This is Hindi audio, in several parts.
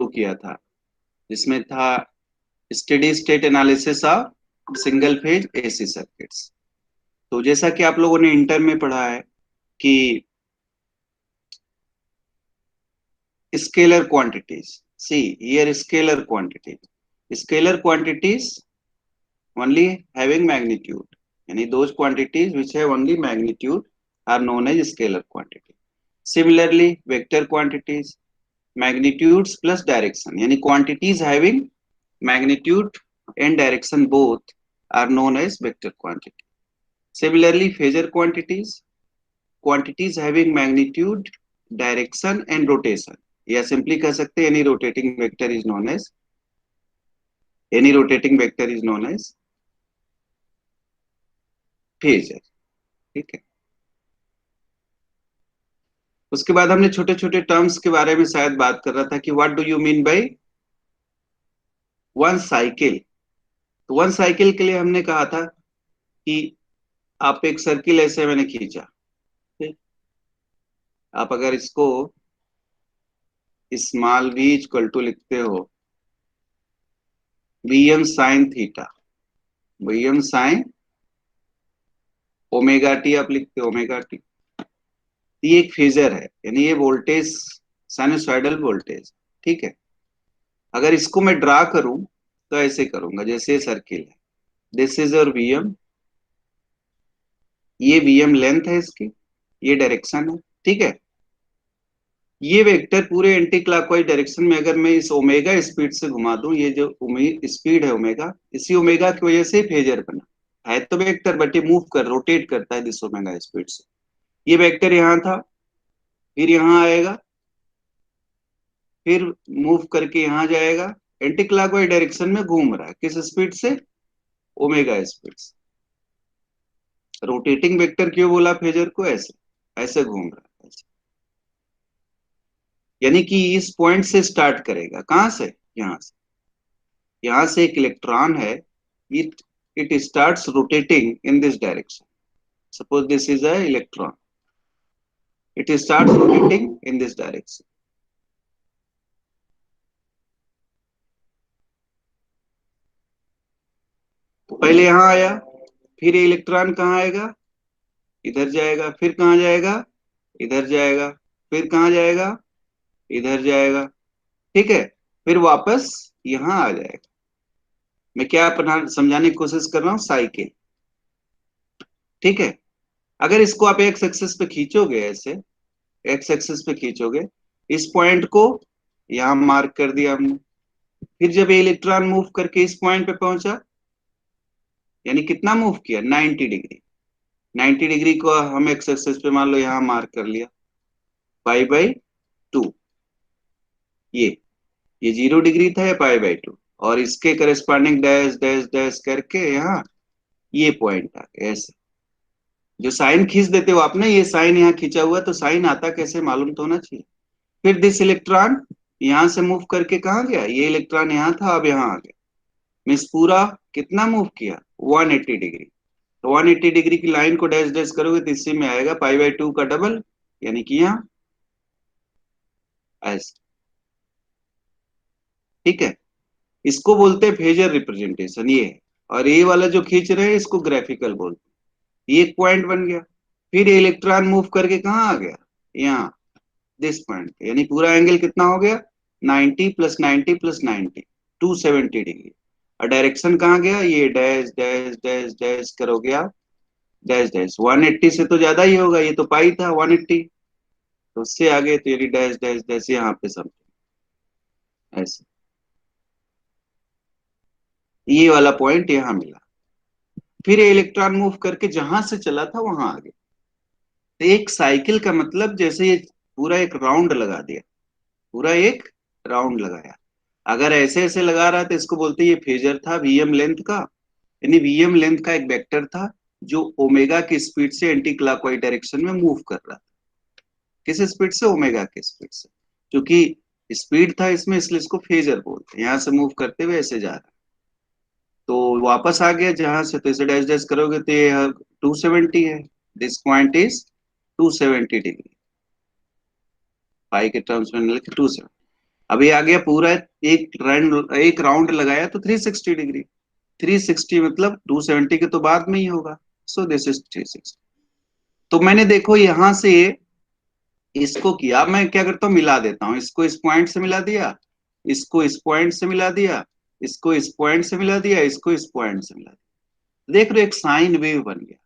किया था, जिसमें था steady state analysis of single phase AC circuits. तो जैसा कि आप लोगों ने इंटर में पढ़ा है कि scalar quantities, see here scalar quantities only having magnitude, yani those quantities which have only magnitude are known as scalar quantity. Similarly vector quantities, magnitudes plus direction, yani quantities having magnitude and direction both are known as vector quantity. Similarly phasor quantities having magnitude, direction and rotation, या सिंपली कह सकते हैं any rotating vector is known as phasor। ठीक है, उसके बाद हमने छोटे छोटे टर्म्स के बारे में शायद बात कर रहा था कि what do you mean by one cycle. तो वन साइकिल के लिए हमने कहा था कि आप एक सर्किल ऐसे मैंने खींचा, ठीक? आप अगर इसको स्मॉल v इक्वल टू लिखते हो vm sine theta, vm sine omega T आप लिखते हो ओमेगा टी, ये एक फेजर है, यानी ये वोल्टेज साइनसॉइडल वोल्टेज। ठीक है, अगर इसको मैं ड्रा करूं तो ऐसे करूंगा, जैसे ये सर्किल है, दिस इज और vm, ये vm लेंथ है इसकी, ये डायरेक्शन है। ठीक है, ये वेक्टर पूरे एंटी क्लॉकवाइज डायरेक्शन में अगर मैं इस ओमेगा स्पीड से घुमा दूं, ये जो स्पीड है ओमेगा, इसी ओमेगा की वजह से फेजर बना है, तो वेक्टर बट ये मूव कर रोटेट करता है दिस ओमेगा स्पीड से। ये वेक्टर यहाँ था, फिर यहाँ आएगा, फिर मूव करके यहाँ जाएगा, एंटी क्लॉकवाइज डायरेक्शन में घूम रहा है, किस स्पीड से? ओमेगा स्पीड से। रोटेटिंग वेक्टर क्यों बोला फेजर को? ऐसे ऐसे घूम रहा है ऐसे। यानी कि इस पॉइंट से स्टार्ट करेगा, कहां से? यहाँ से। यहाँ से एक इलेक्ट्रॉन है, it it starts rotating in this direction, suppose this is a electron, it starts rotating in this direction. तो पहले यहाँ आया, फिर ये इलेक्ट्रॉन कहाँ आएगा? इधर जाएगा, फिर कहाँ जाएगा? इधर जाएगा, फिर कहाँ जाएगा? इधर जाएगा। ठीक है, फिर वापस यहाँ आ जाएगा। मैं क्या समझाने की कोशिश कर रहा हूँ? साइकिल। ठीक है, अगर इसको आप एक्स एक्सिस पे खींचोगे, ऐसे एक्स एक्सिस पे खींचोगे, इस पॉइंट को यहाँ मार्क कर दिया हमने, फिर जब ये इलेक्ट्रॉन मूव करके इस पॉइंट पे पहुंचा, यानी कितना मूव किया? 90 डिग्री। 90 डिग्री को हम एक्स एक्सिस पे मान लो यहाँ मार्क कर लिया, पाई बाई 2। ये 0 डिग्री था, या पाई बाई 2, और इसके करस्पॉन्डिंग डैश डैश डैश करके यहाँ ये पॉइंट आ गया। ऐसे जो साइन खींच देते हो आपने, ये साइन यहाँ खींचा हुआ, तो साइन आता कैसे मालूम तो होना चाहिए। फिर दिस इलेक्ट्रॉन यहां से मूव करके कहाँ गया? ये इलेक्ट्रॉन यहाँ था, अब यहाँ आ गया, मीन्स पूरा कितना मूव किया? 180 डिग्री। तो 180 डिग्री की लाइन को डैश डैश करोगे तो इसी में आएगा, पाई बाई 2 का डबल, यानी कि यहाँ ऐसे। ठीक है, इसको बोलते हैं फेजर रिप्रेजेंटेशन, ये है। और ये वाला जो खींच रहे हैं इसको ग्राफिकल बोलते हैं। ये एक पॉइंट बन गया, फिर ये इलेक्ट्रॉन मूव करके कहाँ आ गया? यहाँ दिस पॉइंट, यानी पूरा एंगल कितना हो गया? 90 प्लस 90 प्लस 90, 270 डिग्री। और डायरेक्शन कहाँ गया? ये डैश डैश डैश डैश करोगे आप, डैश डैश 180 से तो ज्यादा ही होगा, ये तो पाई था 180, तो उससे आगे तो ये डैश डैश डैश यहाँ पे समथिंग ऐसे, ये वाला पॉइंट यहाँ मिला। फिर ये इलेक्ट्रॉन मूव करके जहां से चला था वहां आ गया। तो एक साइकिल का मतलब जैसे ये पूरा एक राउंड लगा दिया, पूरा एक राउंड लगाया। अगर ऐसे ऐसे लगा रहा है तो इसको बोलते हैं ये फेजर था वीएम लेंथ का, यानी वीएम लेंथ का एक वेक्टर था जो ओमेगा की स्पीड से एंटी क्लॉकवाइज डायरेक्शन में मूव कर रहा था। किस स्पीड से? ओमेगा की स्पीड से। क्योंकि स्पीड था इसमें, इसलिए इसको फेजर बोलते हैं। यहाँ से मूव करते हुए ऐसे जा रहा है, तो वापस आ गया जहां से, तो इसे डैश डैश करोगे तो ये 270 है, दिस पॉइंट इज 270 डिग्री, पाई के टर्म्स में लिखे 270। अभी आ गया पूरा, एक राउंड लगाया तो 360 डिग्री। 360 मतलब 270 के तो बाद में ही होगा। So this is 360। तो मैंने देखो यहां से इसको किया, अब मैं क्या करता हूँ, मिला देता हूँ। इसको इस पॉइंट से मिला दिया, इसको इस पॉइंट से मिला दिया, इसको इस पॉइंट से मिला दिया, इसको इस पॉइंट से मिला दिया। देख रहे हो, एक साइन वेव बन गया।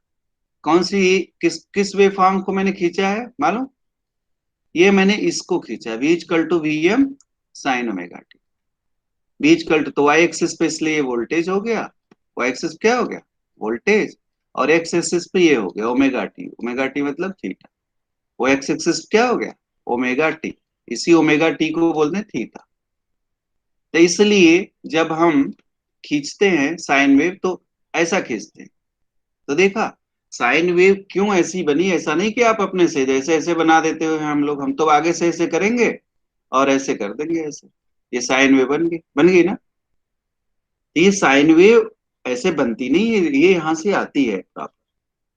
कौन सी, किस किस वेव फॉर्म को मैंने खींचा है मालूम? ये मैंने इसको खींचा, v equal to V M sine omega T. v equal to, तो वाई एक्सिस पे इसलिए ये वोल्टेज हो गया। वाई एक्सिस क्या हो गया, वोल्टेज। और एक्स एक्सिस पे ये हो गया ओमेगा टी। ओमेगा टी मतलब थीटा। वो एक्स एक्सिस क्या हो गया, ओमेगा टी। इसी ओमेगा टी को बोलते हैं थीटा। तो इसलिए जब हम खींचते हैं साइन वेव तो ऐसा खींचते हैं। तो देखा, साइन वेव क्यों ऐसी बनी? ऐसा नहीं कि आप अपने से जैसे ऐसे बना देते हो हम तो आगे से ऐसे करेंगे और ऐसे कर देंगे ऐसे। ये साइन वेव बन गई ना। ये साइन वेव ऐसे बनती नहीं है, ये यहाँ से आती है प्रॉपर।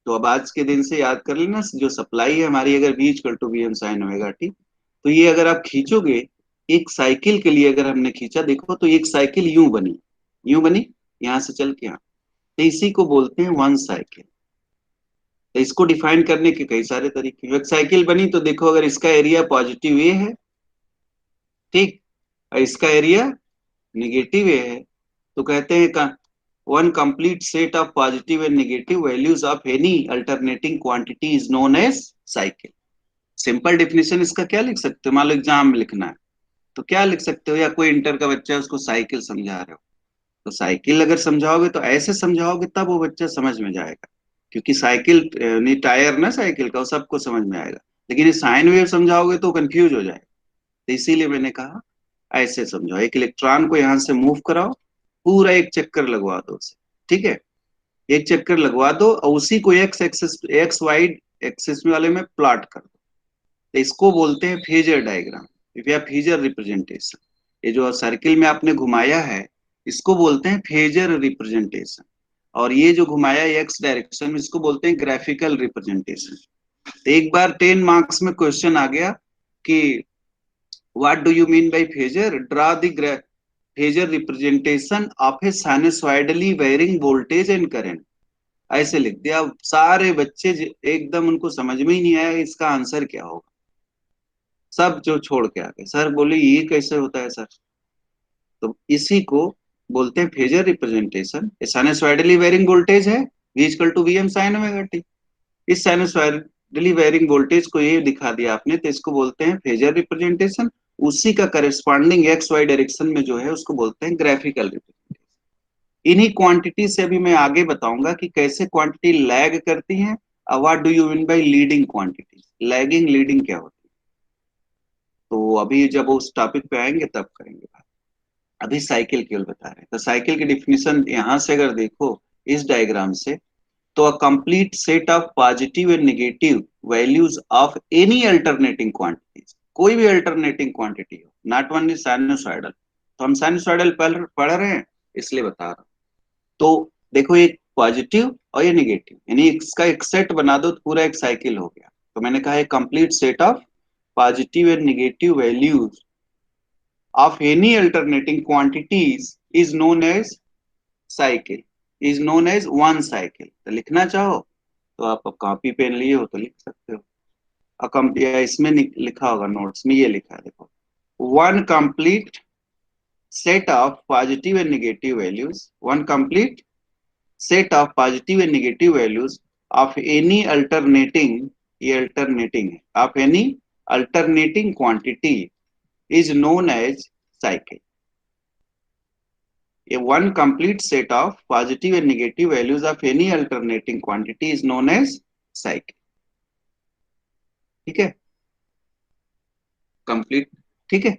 तो अब आज के दिन से याद कर लेना, जो सप्लाई है हमारी, अगर B equal to B M sine omega T, तो ये अगर आप खींचोगे, एक साइकिल के लिए अगर हमने खींचा, देखो तो एक साइकिल यूं बनी, यूं बनी, यहाँ से चल के यहाँ। तो इसी को बोलते हैं वन साइकिल। तो इसको डिफाइन करने के कई सारे तरीके। एक साइकिल बनी तो देखो, अगर इसका एरिया पॉजिटिव ए है, ठीक, और इसका एरिया निगेटिव ए है, तो कहते हैं one complete set of positive and negative values of any alternating quantity is known as cycle. Simple definition इसका क्या लिख सकते हो? मान लो एग्जाम में लिखना है तो क्या लिख सकते हो, या कोई इंटर का बच्चा है उसको साइकिल समझा रहे हो, तो साइकिल अगर समझाओगे तो ऐसे समझाओगे तब वो बच्चा समझ में जाएगा। क्योंकि साइकिल नहीं, टायर ना साइकिल का, वो सबको समझ में आएगा। लेकिन ये साइन वेव समझाओगे तो कंफ्यूज हो जाएगा। तो इसीलिए मैंने कहा ऐसे समझाओ, एक इलेक्ट्रॉन को यहां से मूव कराओ, पूरा एक चक्कर लगवा दो उसे, ठीक है। एक चक्कर लगवा दो और उसी को X axis, X Y axis वाले में प्लॉट कर दो। तो इसको बोलते हैं फेजर डायग्राम या फेजर रिप्रेजेंटेशन। ये जो सर्किल में आपने घुमाया है, इसको बोलते हैं फेजर रिप्रेजेंटेशन। और ये जो घुमाया है एक्स डायरेक्शन में, इसको बोलते हैं ग्राफिकल रिप्रेजेंटेशन। तो एक बार 10 मार्क्स में क्वेश्चन आ गया कि what do you mean by phasor, draw the phasor representation of a sinusoidally varying voltage and current. ऐसे लिख दिया। सारे बच्चे एकदम, उनको समझ में ही नहीं आया इसका आंसर क्या होगा। सब जो छोड़ के आ गए, सर बोले ये कैसे होता है सर। तो इसी को बोलते हैं phasor representation. Sinusoidally varying voltage है, v equal to V M sine omega T. इस साइनसॉइडली वेरिंग वोल्टेज को ये दिखा दिया आपने, तो इसको बोलते हैं फेजर रिप्रेजेंटेशन। उसी का करस्पॉन्डिंग एक्स वाई डायरेक्शन में जो है उसको बोलते हैं ग्राफिकल रिप्रेजेंटेशन। इन्हीं क्वांटिटी से अभी मैं आगे बताऊंगा कि कैसे क्वांटिटी लैग करती हैं, और what do you mean bye leading quantity, lagging leading क्या होती है। तो अभी जब उस टॉपिक पे आएंगे तब करेंगे बात। अभी साइकिल केवल बता रहे हैं। तो साइकिल की डिफिनेशन यहां से अगर देखो इस डायग्राम से, तो a complete set of positive and negative values of any alternating quantities. कोई भी अल्टरनेटिंग क्वांटिटी हो, नॉट ओनली साइनसॉइडल। तो हम साइनसॉइडल पढ़ रहे हैं इसलिए बता रहा हूं। तो देखो, एक पॉजिटिव और ये नेगेटिव, यानी इसका एक सेट बना दो तो पूरा एक साइकिल हो गया। तो मैंने कहा एक complete set of positive and negative values of any alternating quantities is known as cycle, is known as one cycle। तो लिखना चाहो तो आप कॉपी पेन लिए हो तो लिख सकते हो। या इसमें लिखा होगा नोट्स में, ये लिखा है देखो, one complete set of positive and negative values, one complete set of positive and negative values of any alternating, ये alternating है, of any alternating quantity is known as cycle। A one complete set of positive and negative values of any alternating quantity is known as cycle। ठीक है, कंप्लीट, ठीक है,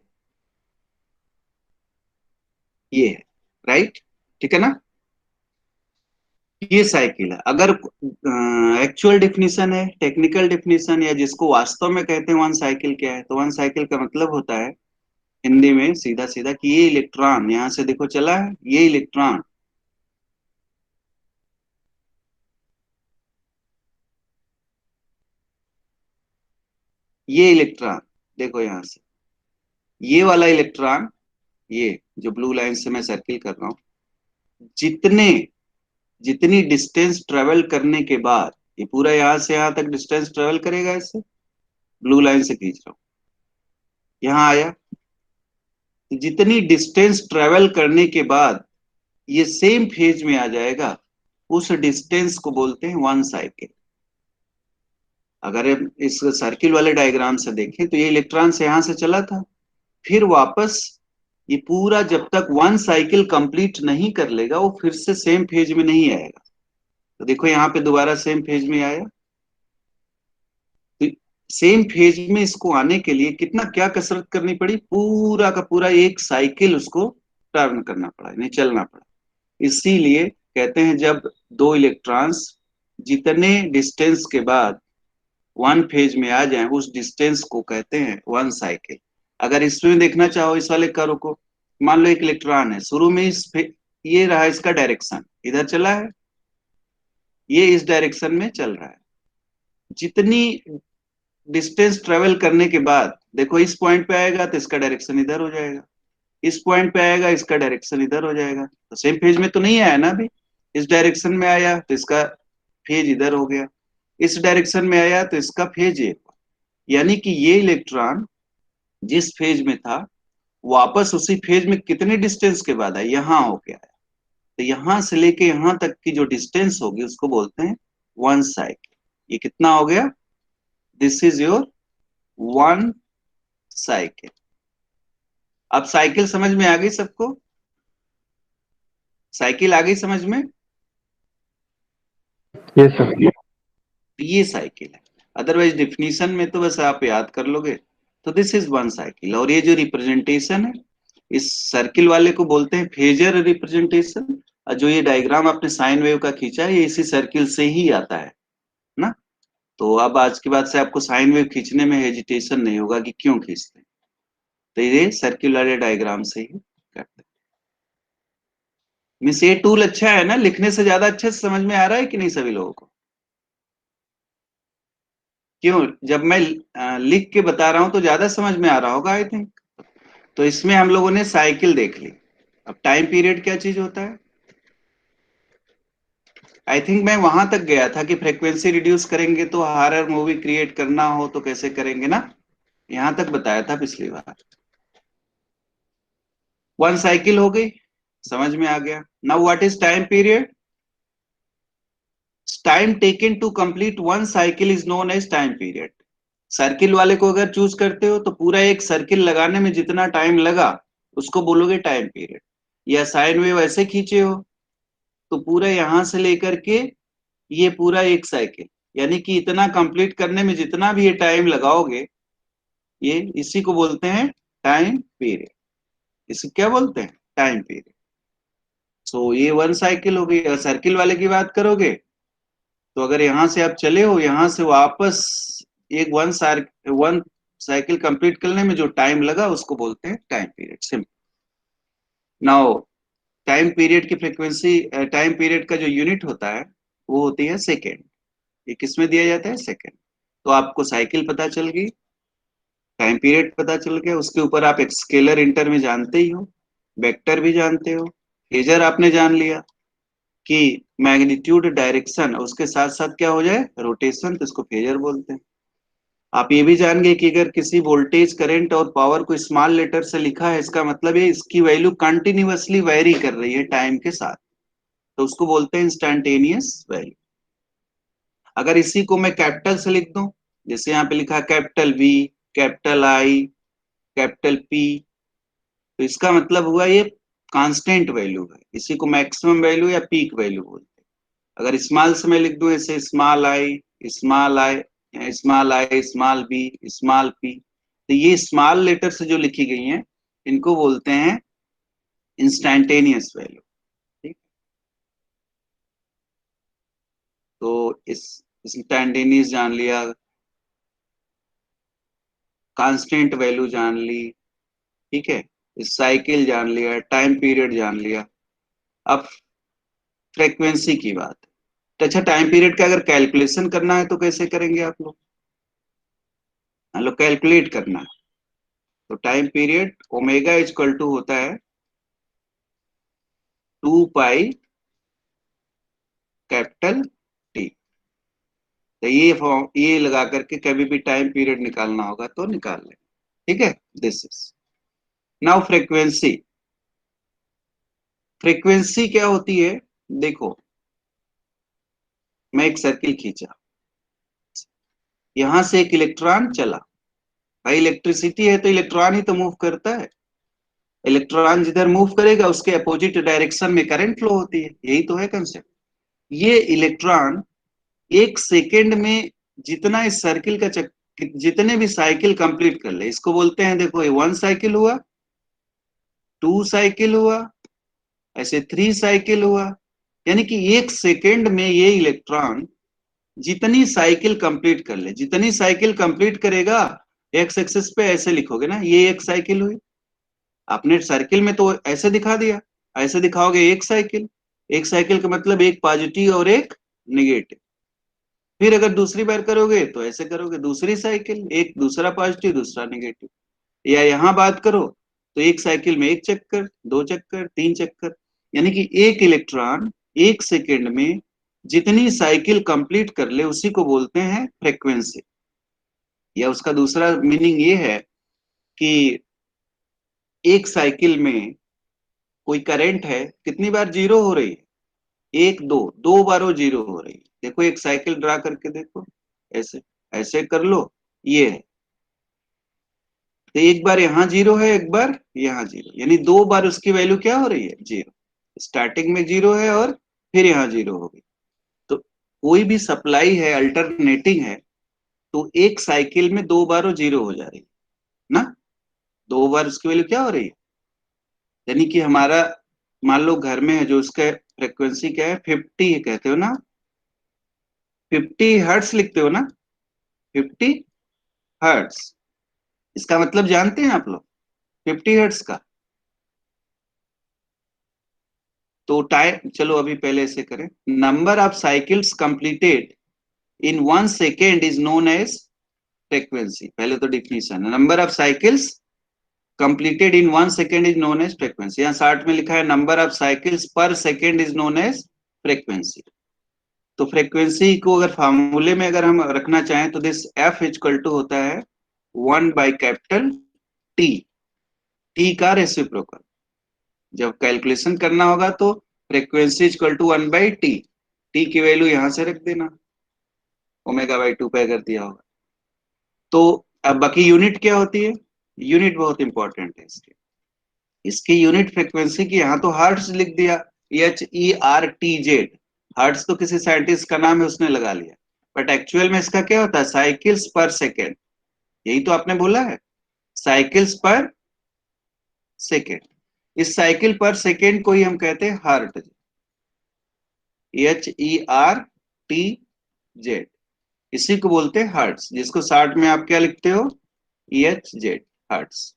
ये है, राइट, ठीक है ना। ये साइकिल है। अगर एक्चुअल डिफिनीशन है, टेक्निकल डिफिनीशन, या जिसको वास्तव में कहते हैं वन साइकिल क्या है, तो वन साइकिल का मतलब होता है हिंदी में सीधा सीधा कि ये इलेक्ट्रॉन यहां से देखो चला है, ये इलेक्ट्रॉन, ये इलेक्ट्रॉन देखो यहां से, ये वाला इलेक्ट्रॉन, ये जो ब्लू लाइन से मैं सर्किल कर रहा हूं, जितने जितनी डिस्टेंस ट्रेवल करने के बाद, ये पूरा यहां से यहां तक डिस्टेंस ट्रेवल करेगा, इससे ब्लू लाइन से खींच रहा हूं, यहां आया, तो जितनी डिस्टेंस ट्रेवल करने के बाद ये सेम फेज में आ जाएगा, उस डिस्टेंस को बोलते हैं वन साइकिल। अगर हम इस सर्किल वाले डायग्राम से देखें तो ये इलेक्ट्रॉन से यहां से चला था, फिर वापस ये पूरा जब तक वन साइकिल कंप्लीट नहीं कर लेगा वो फिर से सेम फेज में नहीं आएगा। तो देखो यहाँ पे दोबारा सेम फेज में आया। तो सेम फेज में इसको आने के लिए कितना क्या कसरत करनी पड़ी, पूरा का पूरा एक साइकिल उसको टर्न करना पड़ा, नहीं चलना पड़ा। इसीलिए कहते हैं जब दो इलेक्ट्रॉन्स जितने डिस्टेंस के बाद वन फेज में आ जाए उस डिस्टेंस को कहते हैं वन साइकिल। अगर इसमें देखना चाहो इस वाले कर्व को, मान लो एक इलेक्ट्रॉन है, शुरू में ये रहा इसका डायरेक्शन, इधर चला है, ये इस डायरेक्शन में चल रहा है। जितनी डिस्टेंस ट्रेवल करने के बाद देखो इस पॉइंट पे आएगा तो इसका डायरेक्शन इधर हो जाएगा, इस पॉइंट पे आएगा इसका डायरेक्शन इधर हो जाएगा। तो सेम फेज में तो नहीं आया ना अभी, इस डायरेक्शन में आया तो इसका फेज इधर हो गया, इस डायरेक्शन में आया तो इसका फेज ये। यानी कि ये इलेक्ट्रॉन जिस फेज में था वापस उसी फेज में कितने डिस्टेंस के बाद आया, यहां हो गया है। तो यहां से लेके यहां तक की जो डिस्टेंस होगी उसको बोलते हैं वन साइकिल। ये कितना हो गया, this is your one cycle. अब साइकिल समझ में आ गई सबको, साइकिल आ गई समझ में। Yes sir. ये साइकिल है, अदरवाइज डिफिनीशन में तो बस आप याद कर लोगे। तो दिस इज वन साइकिल। और ये जो रिप्रेजेंटेशन है इस सर्किल वाले को बोलते हैं फेजर रिप्रेजेंटेशन। और जो ये डायग्राम आपने साइन वेव का खींचा है ये इसी सर्किल से ही आता है ना। तो अब आज के बाद से आपको साइन वेव खींचने में हेजिटेशन नहीं होगा कि क्यों खींचते हैं, तो ये सर्किल वाले डायग्राम से ही करते हैं। मिस ये टूल अच्छा है ना, लिखने से ज्यादा अच्छे से समझ में आ रहा है कि नहीं सभी लोगों को। क्यों, जब मैं लिख के बता रहा हूं तो ज्यादा समझ में आ रहा होगा आई थिंक। तो इसमें हम लोगों ने साइकिल देख ली। अब टाइम पीरियड क्या चीज होता है, आई थिंक मैं वहां तक गया था कि फ्रीक्वेंसी रिड्यूस करेंगे तो हॉरर मूवी क्रिएट करना हो तो कैसे करेंगे ना, यहां तक बताया था पिछली बार। वन साइकिल हो गई, समझ में आ गया। Now what is time period, time taken to complete one cycle is known as time period. Circle वाले को अगर चूज करते हो तो पूरा एक सर्किल लगाने में जितना टाइम लगा उसको बोलोगे टाइम पीरियड। या साइन वेव ऐसे खींचे हो तो पूरा यहां से लेकर के ये पूरा एक साइकिल, यानी कि इतना कंप्लीट करने में जितना भी ये टाइम लगाओगे ये इसी को बोलते हैं टाइम पीरियड। इसे क्या बोलते हैं, टाइम पीरियड। सो ये वन साइकिल हो गई। अगर सर्किल वाले की बात करोगे तो अगर यहां से आप चले हो यहां से वापस एक वन साइकिल कंप्लीट करने में जो टाइम लगा उसको बोलते हैं time period, simple. Now time period की फ्रीक्वेंसी, टाइम पीरियड का जो यूनिट होता है वो होती है सेकेंड। ये किसमें दिया जाता है, सेकेंड। तो आपको साइकिल पता चल गई, टाइम पीरियड पता चल गया, उसके ऊपर आप एक स्केलर इंटर में जानते ही हो, वेक्टर भी जानते हो, फेजर आपने जान लिया कि मैग्नीट्यूड डायरेक्शन उसके साथ साथ क्या हो जाए रोटेशन, तो इसको फेजर बोलते हैं। आप ये भी जान गए कि अगर किसी वोल्टेज करंट और पावर को स्मॉल लेटर से लिखा है इसका मतलब है इसकी वैल्यू कंटिन्यूअसली वेरी कर रही है टाइम के साथ, तो उसको बोलते हैं इंस्टैन्टेनियस वैल्यू। अगर इसी को मैं कैपिटल से लिख दूं, जैसे यहाँ पे लिखा है capital V, capital I, capital P, तो इसका मतलब हुआ ये कांस्टेंट वैल्यू है, इसी को मैक्सिमम वैल्यू या पीक वैल्यू बोलते हैं। अगर स्मॉल से मैं लिख दूं ऐसे small I, small I, small I, small B, small P, तो ये स्मॉल लेटर से जो लिखी गई हैं इनको बोलते हैं इंस्टैन्टेनियस वैल्यू। ठीक, तो इस इंस्टैन्टेनियस जान लिया, कांस्टेंट वैल्यू जान ली, ठीक है, इस साइकिल जान लिया, टाइम पीरियड जान लिया। अब फ्रीक्वेंसी की बात। तो अच्छा टाइम पीरियड का अगर कैलकुलेशन करना है तो कैसे करेंगे आप लोग, मान लो कैलकुलेट करना है तो time period omega equal to होता है 2 पाई कैपिटल टी। तो ये फॉर्म ये लगा करके कभी भी टाइम पीरियड निकालना होगा तो निकाल लें। ठीक है, this is now frequency. Frequency क्या होती है? देखो, मैं एक सर्किल खींचा, यहां से एक इलेक्ट्रॉन चला। भाई इलेक्ट्रिसिटी है तो इलेक्ट्रॉन ही तो मूव करता है। इलेक्ट्रॉन जिधर मूव करेगा उसके अपोजिट डायरेक्शन में करंट फ्लो होती है, यही तो है कंसेप्ट। ये इलेक्ट्रॉन एक सेकेंड में जितना इस सर्किल का जितने भी साइकिल कंप्लीट कर ले, इसको बोलते हैं, देखो ये 1 साइकिल हुआ, 2 साइकिल हुआ, ऐसे 3 साइकिल हुआ। यानी कि एक सेकेंड में ये इलेक्ट्रॉन जितनी साइकिल कंप्लीट कर ले, जितनी साइकिल कंप्लीट करेगा, एक्स एक्सिस पे ऐसे लिखोगे ना, ये एक साइकिल हुई। आपने सर्किल में तो ऐसे दिखा दिया, ऐसे दिखाओगे एक साइकिल। एक साइकिल का मतलब एक पॉजिटिव और एक निगेटिव। फिर अगर दूसरी बार करोगे तो ऐसे करोगे, दूसरी साइकिल, एक दूसरा पॉजिटिव दूसरा निगेटिव। या यहां बात करो तो एक साइकिल में एक चक्कर, 2 चक्कर, 3 चक्कर। यानी कि एक इलेक्ट्रॉन एक सेकेंड में जितनी साइकिल कंप्लीट कर ले उसी को बोलते हैं फ्रीक्वेंसी। या उसका दूसरा मीनिंग ये है कि एक साइकिल में कोई करंट है, कितनी बार जीरो हो रही है? एक, दो, 2 बार वो जीरो हो रही है। देखो एक साइकिल ड्रा करके देखो, ऐसे ऐसे कर लो, ये है। तो एक बार यहाँ जीरो है, एक बार यहाँ जीरो, यानी 2 बार उसकी वैल्यू क्या हो रही है? जीरो। स्टार्टिंग में जीरो है और फिर यहाँ जीरो होगी। तो कोई भी सप्लाई है अल्टरनेटिंग है, तो एक साइकिल में 2 बार वो जीरो हो जा रही है ना। 2 बार उसकी वैल्यू क्या हो रही है? यानी कि हमारा मान लो घर में है जो उसका फ्रिक्वेंसी क्या है, 50 कहते हो ना, 50 हर्ट्स लिखते हो ना, 50 हर्ट्स। इसका मतलब जानते हैं आप लोग 50 हर्ट्स का? तो टाइम, चलो अभी पहले ऐसे करें, number of cycles completed in 1 second is known as frequency. पहले तो डिफिनीशन है, number of cycles completed in 1 second is known as frequency. यहाँ 60 में लिखा है number of cycles per second is known as frequency. तो फ्रीक्वेंसी को अगर फार्मूले में अगर हम रखना चाहें तो दिस एफ इक्वल टू होता है 1/कैपिटल टी, टी का रेसिप्रोकल। जब कैलकुलेशन करना होगा तो फ्रीक्वेंसी इक्वल टू 1/टी, टी की वैल्यू यहां से रख देना, ओमेगा/2 पे अगर दिया होगा तो। अब बाकी यूनिट क्या होती है? यूनिट बहुत इंपॉर्टेंट है इसके। इसकी यूनिट फ्रीक्वेंसी की यहाँ तो हर्ट्ज लिख दिया, HERTZ। हर्ट्ज तो किसी साइंटिस्ट का नाम है, उसने लगा लिया, बट एक्चुअल में इसका क्या होता है? Cycles per second. यही तो आपने बोला है, साइकिल्स पर सेकेंड। इस साइकिल पर सेकेंड को ही हम कहते हैं हर्ट, HERTZ। इसी को बोलते हैं हर्ट्स, जिसको शॉर्ट में आप क्या लिखते हो? EHZ, hertz.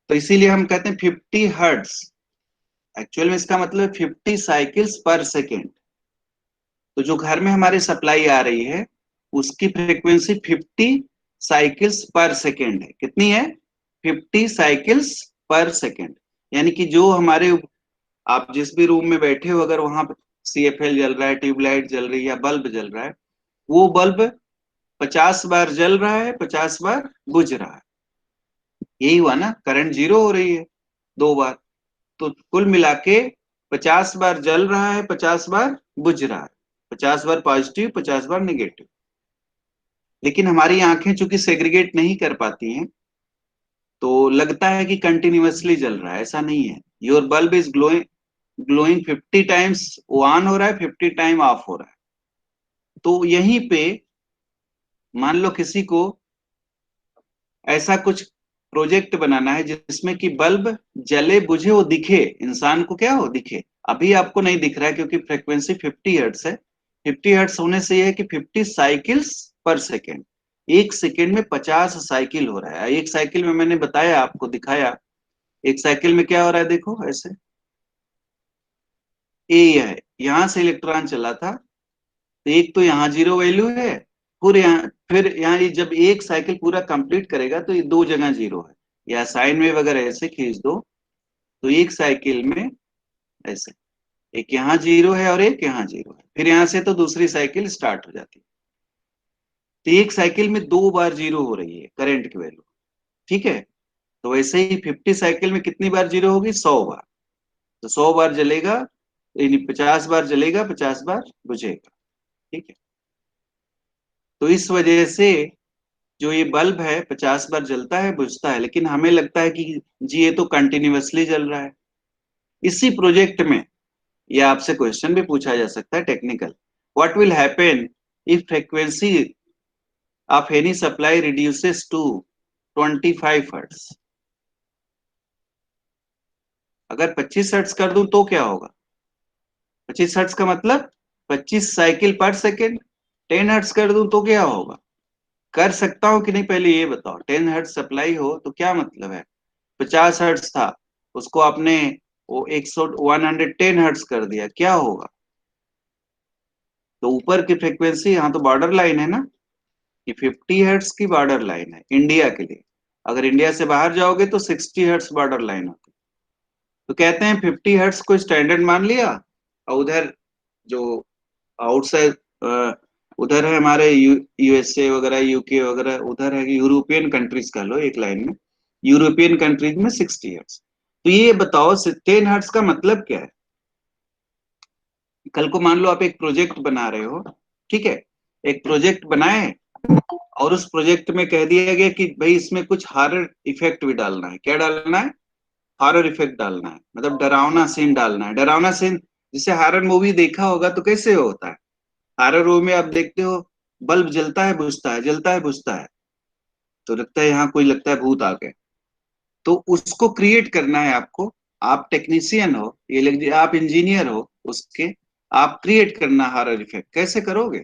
तो इसीलिए हम कहते हैं 50 हर्ट्स। एक्चुअल में इसका मतलब 50 साइकिल्स पर सेकेंड। तो जो घर में हमारे सप्लाई आ रही है उसकी फ्रीक्वेंसी 50 साइकिल्स पर सेकेंड है। कितनी है? 50 साइकिल्स पर सेकेंड। यानी कि जो हमारे, आप जिस भी रूम में बैठे हो, अगर वहां CFL जल रहा है, ट्यूबलाइट जल रही है या बल्ब जल रहा है, वो बल्ब 50 बार जल रहा है, 50 बार बुझ रहा है। यही हुआ ना, करंट जीरो हो रही है 2 बार। तो कुल मिला के 50 बार जल रहा है, 50 बार बुझ रहा है, 50 बार पॉजिटिव, 50 बार निगेटिव। लेकिन हमारी आंखें चूंकि सेग्रीगेट नहीं कर पाती हैं तो लगता है कि कंटिन्यूअसली जल रहा है, ऐसा नहीं है। Your bulb is glowing, glowing 50 times on हो रहा है, 50 टाइम ऑफ हो रहा है। तो यहीं पे मान लो किसी को ऐसा कुछ प्रोजेक्ट बनाना है जिसमें कि बल्ब जले बुझे, वो दिखे, इंसान को क्या हो, दिखे। अभी आपको नहीं दिख रहा है क्योंकि फ्रीक्वेंसी 50 हर्ट्स है। 50 हर्ट्स होने से यह है कि 50 साइकिल्स पर सेकेंड, एक सेकेंड में 50 साइकिल हो रहा है। एक साइकिल में मैंने बताया, आपको दिखाया, एक साइकिल में क्या हो रहा है, देखो ऐसे। ए है, यहां से इलेक्ट्रॉन चला था, तो एक तो यहाँ जीरो वैल्यू है, फिर यहाँ ये जब एक साइकिल पूरा कंप्लीट करेगा तो ये दो जगह जीरो है, या साइन वेव अगर ऐसे खींच दो तो एक साइकिल में ऐसे एक यहाँ जीरो है और एक यहाँ जीरो है, फिर यहाँ से तो दूसरी साइकिल स्टार्ट हो जाती है। तो एक साइकिल में दो बार जीरो हो रही है करंट की वैल्यू, ठीक है। तो वैसे ही 50 साइकिल में कितनी बार जीरो होगी, 100 बार। तो 100 बार जलेगा, यानी 50 बार जलेगा, 50 बार बुझेगा, ठीक है। तो इस वजह से जो ये बल्ब है 50 बार जलता है बुझता है, लेकिन हमें लगता है कि जी ये तो कंटिन्यूअसली जल रहा है। इसी प्रोजेक्ट में ये आपसे क्वेश्चन भी पूछा जा सकता है technical, what will happen if frequency of any supply reduces to 25 hertz. अगर 25 हर्ट्ज कर दूं तो क्या होगा, 25 हर्ट्ज का मतलब 25 साइकिल पर सेकेंड। 10 हर्ट्ज कर दूं तो क्या होगा, कर सकता हूं कि नहीं पहले ये बताओ। 10 हर्ट्ज सप्लाई हो तो क्या मतलब है, 50 हर्ट्ज था उसको आपने वो 110 हर्ट्ज कर दिया, क्या होगा। तो ऊपर की फ्रीक्वेंसी, यहाँ तो बॉर्डर लाइन है ना, ये 50 हर्ट्ज की बॉर्डर लाइन है इंडिया के लिए। अगर इंडिया से बाहर जाओगे तो 60 हर्ट्ज बॉर्डर लाइन होती है। तो कहते हैं 50 हर्ट्ज को स्टैंडर्ड मान लिया, और उधर जो आउटसाइड उधर है हमारे यूएसए वगैरह, यूके वगैरह, उधर है यूरोपियन कंट्रीज का लो एक लाइन में, यूरोपियन कंट्रीज में 60 हर्ट्ज। तो ये बताओ 10 हर्ट्ज का मतलब क्या है। कल को मान लो आप एक प्रोजेक्ट बना रहे हो, ठीक है, एक प्रोजेक्ट बनाए और उस प्रोजेक्ट में कह दिया गया कि भाई इसमें कुछ हॉरर इफेक्ट भी डालना है। क्या डालना है, हॉरर इफेक्ट डालना है, मतलब डरावना सीन डालना है। डरावना सीन, जिसे हॉरर मूवी देखा होगा तो कैसे होता है, हॉरर मूवी में आप देखते हो बल्ब जलता है बुझता है, जलता है बुझता है, तो लगता है यहाँ कोई लगता है भूत आ गए। तो उसको क्रिएट करना है आपको। आप टेक्नीशियन हो, ये लग लीजिए आप इंजीनियर हो उसके, आप क्रिएट करना हॉरर इफेक्ट कैसे करोगे।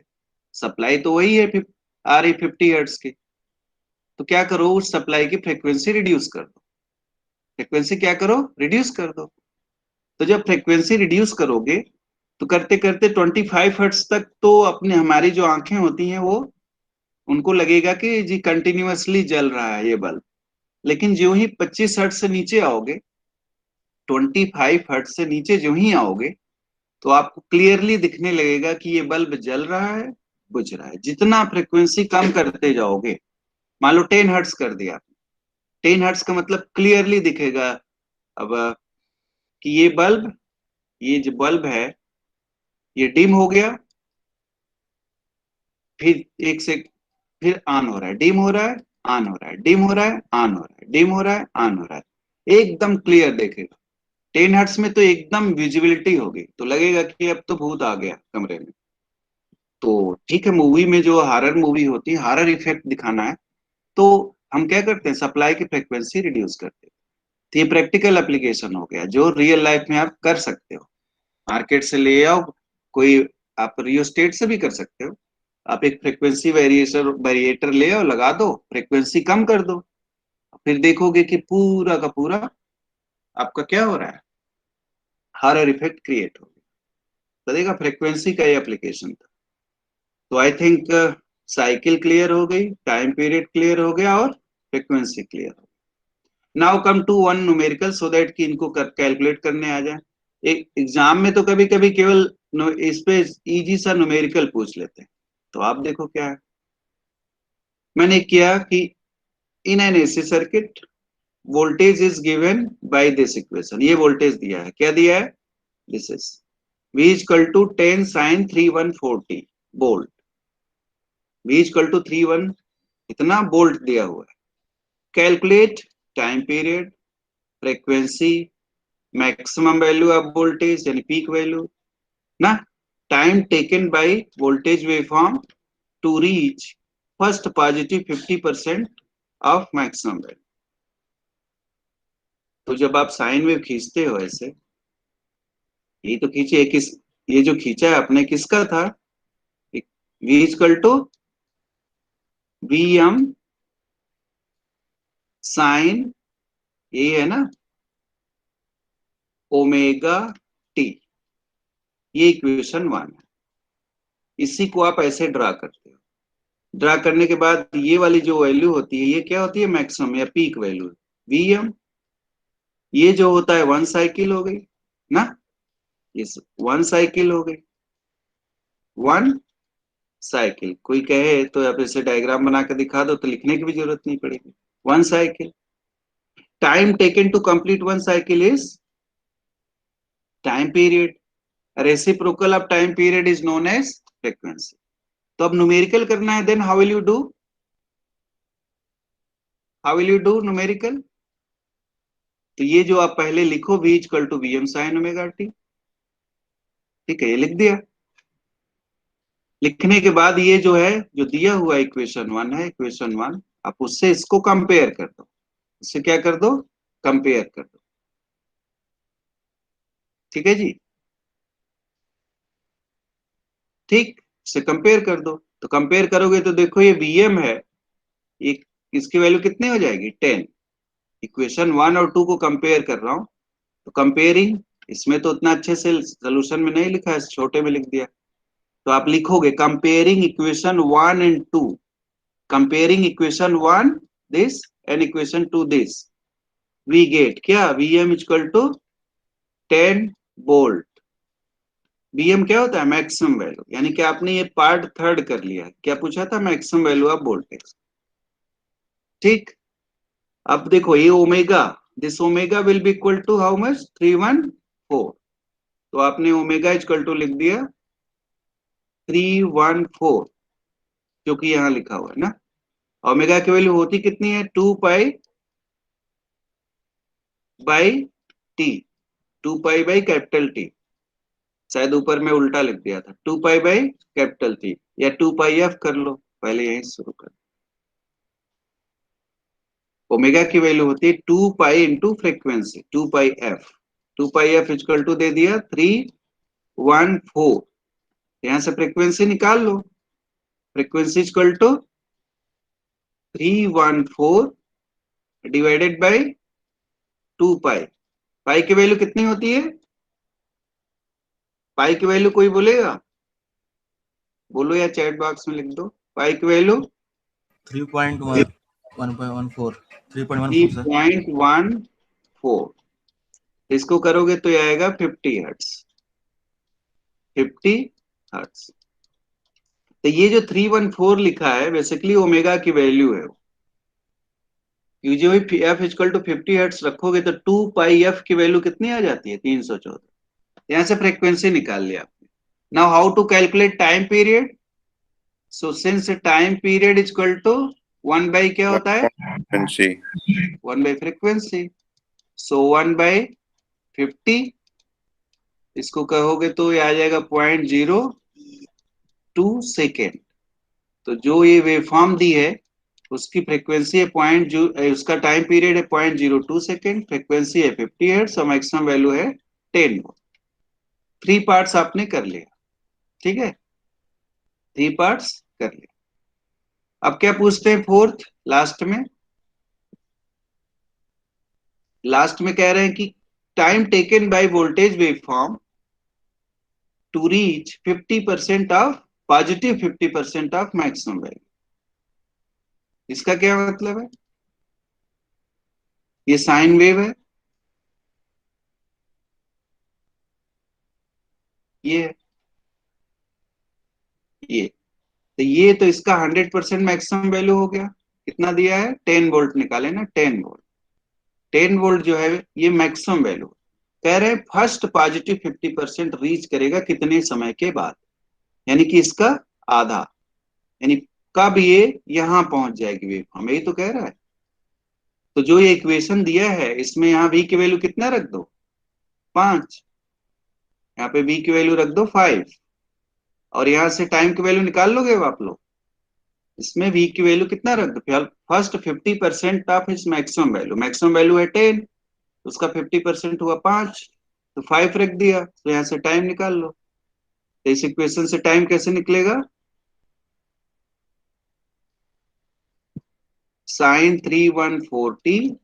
सप्लाई तो वही है आ रही 50 हर्ट्ज की, तो क्या करो उस सप्लाई की फ्रीक्वेंसी रिड्यूस कर दो। फ्रीक्वेंसी क्या करो, रिड्यूस कर दो। तो जब फ्रीक्वेंसी रिड्यूस करोगे तो करते करते 25 हर्ट्ज तक तो अपने हमारी जो आंखें होती हैं वो, उनको लगेगा कि जी कंटिन्यूअसली जल रहा है ये बल्ब। लेकिन जो ही 25 हर्ट्ज से नीचे आओगे, 25 हर्ट्ज से नीचे जो ही आओगे, तो आपको क्लियरली दिखने लगेगा कि ये बल्ब जल रहा है बुझ रहा है। जितना फ्रिक्वेंसी कम करते जाओगे, मान लो 10 हर्ट्ज कर दिया, 10 हर्ट्ज का मतलब क्लियरली दिखेगा अब कि ये बल्ब, ये जो बल्ब है ये डिम हो गया, फिर एक से फिर ऑन हो रहा है, डिम हो रहा है, ऑन हो रहा है, डिम हो रहा है, ऑन हो रहा है, डिम हो रहा है, ऑन हो रहा है, एकदम क्लियर देखेगा। 10 हर्ट्ज में तो एकदम विजिबिलिटी होगी, तो लगेगा कि अब तो भूत आ गया कमरे में। तो ठीक है, मूवी में जो हॉरर मूवी होती है, हॉरर इफेक्ट दिखाना है, तो हम क्या करते हैं, सप्लाई की फ्रिक्वेंसी रिड्यूस करते हैं। तो ये प्रैक्टिकल एप्लीकेशन हो गया जो रियल लाइफ में आप कर सकते हो। मार्केट से ले आओ कोई, आप रियोस्टेट से भी कर सकते हो। आप एक फ्रिक्वेंसी वेरिएशन वेरिएटर ले आओ, लगा दो, फ्रिक्वेंसी कम कर दो, फिर देखोगे कि पूरा का पूरा आपका क्या हो रहा है, हॉरर इफेक्ट क्रिएट हो गया। तो देखा, फ्रिक्वेंसी का ये एप्लीकेशन था। तो आई थिंक साइकिल क्लियर हो गई, टाइम पीरियड क्लियर हो गया, और फ्रिक्वेंसी क्लियर हो गई। Now come to one numerical, so that कि इनको कैलकुलेट करने आ जाए। एक एग्जाम में तो कभी कभी केवल इस पे इजी सा न्यूमेरिकल पूछ लेते हैं। तो आप देखो क्या है, मैंने किया कि in an AC circuit voltage is given by this equation. ये वोल्टेज दिया है, क्या दिया है, this is V equal to 10 sine 3140 volt. V equal to 31 इतना वोल्ट दिया हुआ है। Calculate time period, frequency, maximum value of voltage यानी पीक वैल्यू ना, time taken by voltage waveform to reach first positive 50% of maximum value. तो जब आप साइन वेव खींचते हो ऐसे, ये तो खींचे किस, ये जो खींचा है आपने किसका था, V equal to V M sine, ये है ना, ओमेगा टी, ये इक्वेशन 1 है। इसी को आप ऐसे ड्रा करते हो, ड्रा करने के बाद ये वाली जो वैल्यू होती है ये क्या होती है, मैक्सिमम या पीक वैल्यू, Vm। ये जो होता है 1 साइकिल हो गई ना, इस 1 साइकिल हो गई, 1 साइकिल। कोई कहे तो आप इसे डायग्राम बना के दिखा दो तो लिखने की भी जरूरत नहीं पड़ेगी। 1 cycle. Time taken to complete 1 cycle is time period. Reciprocal of time period is known as frequency. तो अब न्यूमेरिकल करना है, then how will you do, how will you do numerical. तो ये जो आप पहले लिखो v equal to Vm sine omega T, ठीक है, ये लिख दिया। लिखने के बाद ये जो है, जो दिया हुआ इक्वेशन 1 है, इक्वेशन 1 आप उससे इसको कंपेयर कर दो, इससे क्या कर दो, कंपेयर कर दो, ठीक है जी। ठीक, से कंपेयर कर दो। तो कंपेयर करोगे तो देखो ये Vm है, ये इसकी वैल्यू कितनी हो जाएगी, 10। इक्वेशन 1 और 2 को कंपेयर कर रहा हूं, तो कंपेयरिंग, इसमें तो उतना अच्छे से सोल्यूशन में नहीं लिखा है, छोटे में लिख दिया। तो आप लिखोगे comparing equation 1 and 2, comparing equation 1 this and equation 2 this, we get क्या, Vm equal to 10 volt. Vm क्या होता है, मैक्सिमम वैल्यू, यानी कि आपने ये पार्ट थर्ड कर लिया है। क्या पूछा था, मैक्सिमम वैल्यू ऑफ वोल्टेज। ठीक, अब देखो ये omega, this omega will be equal to how much, 314। तो आपने ओमेगा इक्वल टू लिख दिया 314, जो कि यहाँ लिखा हुआ है ना। ओमेगा की वैल्यू होती कितनी है, 2 pi by T, 2 pi by capital T. शायद ऊपर में उल्टा लिख दिया था, 2 पाई बाई कैपिटल टी, या 2 पाई एफ कर लो, पहले यहीं शुरू कर। ओमेगा की वैल्यू होती है 2 pi into frequency, 2 pi F. 2 pi F equal to दे दिया 314। यहां से फ्रीक्वेंसी निकाल लो, frequency equal to 314 divided by 2 pi. Pi की वैल्यू कितनी होती है, पाई की वैल्यू कोई बोलेगा, बोलो या चैट बॉक्स में लिख दो, पाई की वैल्यू 3.14 सर। 3.14। इसको करोगे तो ये आएगा 50 हर्ट्स, 50 हर्ट्स। तो ये जो 314 लिखा है बेसिकली ओमेगा की वैल्यू है। जो एफ इक्वल टू 50 हर्ट्स रखोगे तो 2 पाई एफ की वैल्यू कितनी आ जाती है, 314। यहां से फ्रीक्वेंसी निकाल लिया आपने। Now how to calculate time period. So since time period equal to 1 by क्या होता है, फ्रीक्वेंसी। 1 by frequency. सो 1/50, इसको कहोगे तो ये आ जाएगा 0.02 सेकेंड। तो जो ये वेवफॉर्म दी है उसकी फ्रीक्वेंसी है उसका टाइम पीरियड है 0.02 सेकेंड, फ्रीक्वेंसी है 50 हर्ट्ज और मैक्सिमम वैल्यू है 10 वोल्ट। 3 पार्ट्स आपने कर लिया, ठीक है, 3 पार्ट्स कर लिया। अब क्या पूछते हैं फोर्थ, लास्ट में कह रहे हैं कि time taken by voltage waveform to reach 50% of positive 50% of maximum value. इसका क्या मतलब है, ये साइन वेव है, ये ये तो इसका 100% मैक्सिमम वैल्यू हो गया। कितना दिया है, 10 वोल्ट निकाले ना, 10 वोल्ट। 10 वोल्ट जो है ये मैक्सिमम वैल्यू। कह रहे हैं फर्स्ट पॉजिटिव 50% रीच करेगा कितने समय के बाद, यानी कि इसका आधा, यानी कब ये यहां पहुंच जाएगी वेव फॉर्म, यही तो कह रहा है। तो जो ये इक्वेशन दिया है इसमें यहाँ v की वैल्यू कितना रख दो, 5। यहाँ पे v की वैल्यू रख दो 5, और यहाँ से टाइम की वैल्यू निकाल लोगे आप लोग। इसमें v की वैल्यू कितना रख दो, फर्स्ट 50% ऑफ इस मैक्सिमम वैल्यू है 10, उसका 50% हुआ 5, तो 5 रख दिया, तो यहाँ से टाइम निकाल लो। तो इस इक्वेशन से टाइम कैसे निकलेगा, साइन 314t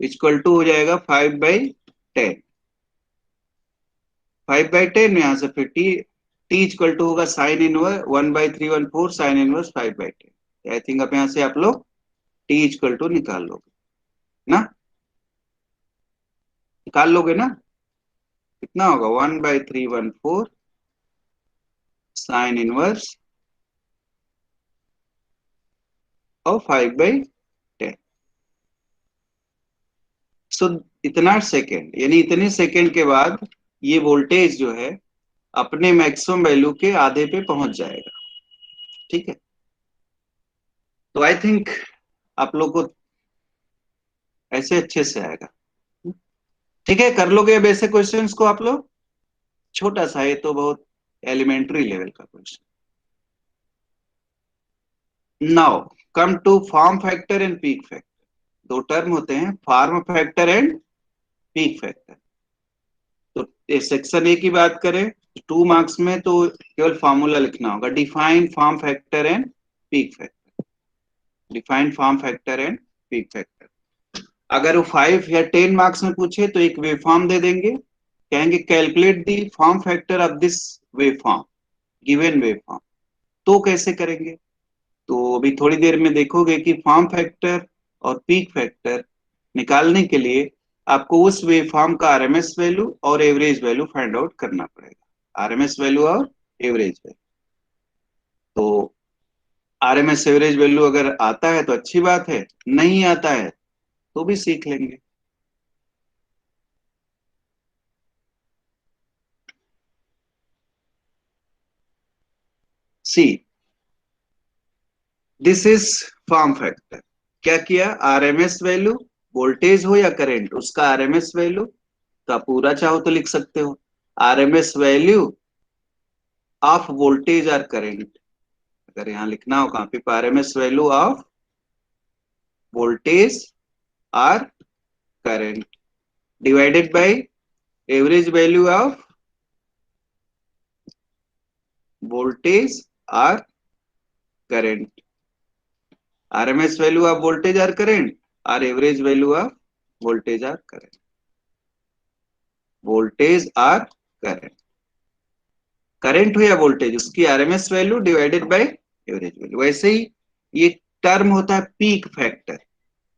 इक्वल टू हो जाएगा 5/10। 5/10 में यहाँ से फिर t टी इक्वल टू होगा sine inverse 1/314 sine inverse 5/10। I think अब यहाँ से आप लोग टी इक्वल टू निकाल लोगे ना, निकाल लोगे ना। कितना होगा 1/314 साइन इनवर्स और 5/10। सो इतना सेकेंड यानी इतने सेकेंड के बाद ये वोल्टेज जो है अपने मैक्सिमम वैल्यू के आधे पे पहुंच जाएगा। ठीक है, तो आई थिंक आप लोग को ऐसे अच्छे से आएगा। ठीक है, कर लोगे अब ऐसे क्वेश्चंस को आप लोग। छोटा सा है तो बहुत एलिमेंट्री लेवल का question. Now come to form factor and peak factor. दो टर्म होते हैं, form factor and peak factor. तो सेक्शन ए की बात करें 2 मार्क्स में तो केवल फॉर्मूला लिखना होगा, define form factor and peak factor. Define form factor and peak factor. अगर वो 5 या 10 मार्क्स में पूछे तो एक वेव फॉर्म दे देंगे, कहेंगे calculate the form factor of this wave form, given wave form. तो कैसे करेंगे, तो अभी थोड़ी देर में देखोगे कि फॉर्म फैक्टर और पीक फैक्टर निकालने के लिए आपको उस वेव फॉर्म का आरएमएस वैल्यू और एवरेज वैल्यू फाइंड आउट करना पड़ेगा। आरएमएस वैल्यू और एवरेज वैल्यू। तो आरएमएस एवरेज वैल्यू अगर आता है तो अच्छी बात है, नहीं आता है तो भी सीख लेंगे। See this is form factor. क्या किया, आरएमएस वैल्यू, वोल्टेज हो या करंट उसका आरएमएस वैल्यू, तो आप पूरा चाहो तो लिख सकते हो आरएमएस वैल्यू ऑफ वोल्टेज और करंट। अगर यहां लिखना हो कहां पे, आरएमएस वैल्यू ऑफ वोल्टेज और current divided by average value of voltage और current. RMS value of voltage और करंट और एवरेज वैल्यू ऑफ वोल्टेज और करंट। वोल्टेज और करंट, करंट हो या वोल्टेज उसकी RMS value divided by average value. वैसे ही ये टर्म होता है पीक फैक्टर,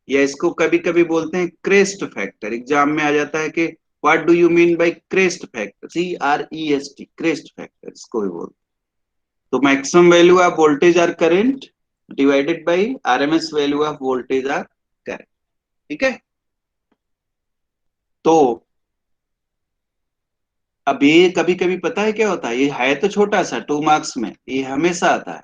या इसको कभी कभी बोलते हैं क्रेस्ट फैक्टर। एग्जाम में आ जाता है कि what do you mean bye crest factor, CREST, crest factor इसको भी बोलते हैं। तो मैक्सिमम वैल्यू ऑफ वोल्टेज और current divided bye RMS value of voltage और करंट। ठीक है, तो अब ये कभी कभी पता है क्या होता है, ये है तो छोटा सा 2 मार्क्स में, ये हमेशा आता है।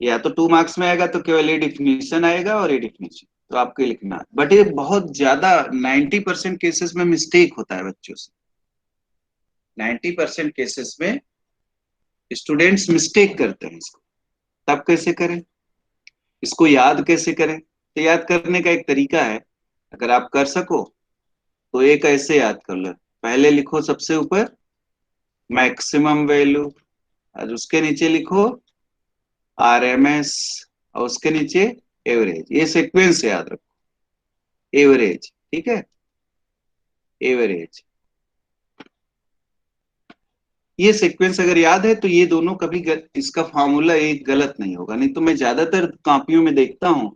या तो 2 मार्क्स में आएगा तो केवल ये डिफिनीशन आएगा और ये डिफिनीशन तो आपको लिखना है। बट ये बहुत ज्यादा 90% केसेस में मिस्टेक होता है बच्चों से। 90% केसेस में स्टूडेंट्स मिस्टेक करते हैं इसको। तब कैसे करें, इसको याद कैसे करें, तो याद करने का एक तरीका है, अगर आप कर सको तो एक ऐसे याद कर लो। पहले लिखो सबसे ऊपर मैक्सिमम वैल्यू और उसके नीचे लिखो आरएमएस और उसके नीचे एवरेज। ये सीक्वेंस याद रखो, एवरेज। ठीक है, एवरेज, ये सीक्वेंस अगर याद है तो ये दोनों कभी इसका फॉर्मूला एक गलत नहीं होगा। नहीं तो मैं ज्यादातर कॉपियों में देखता हूँ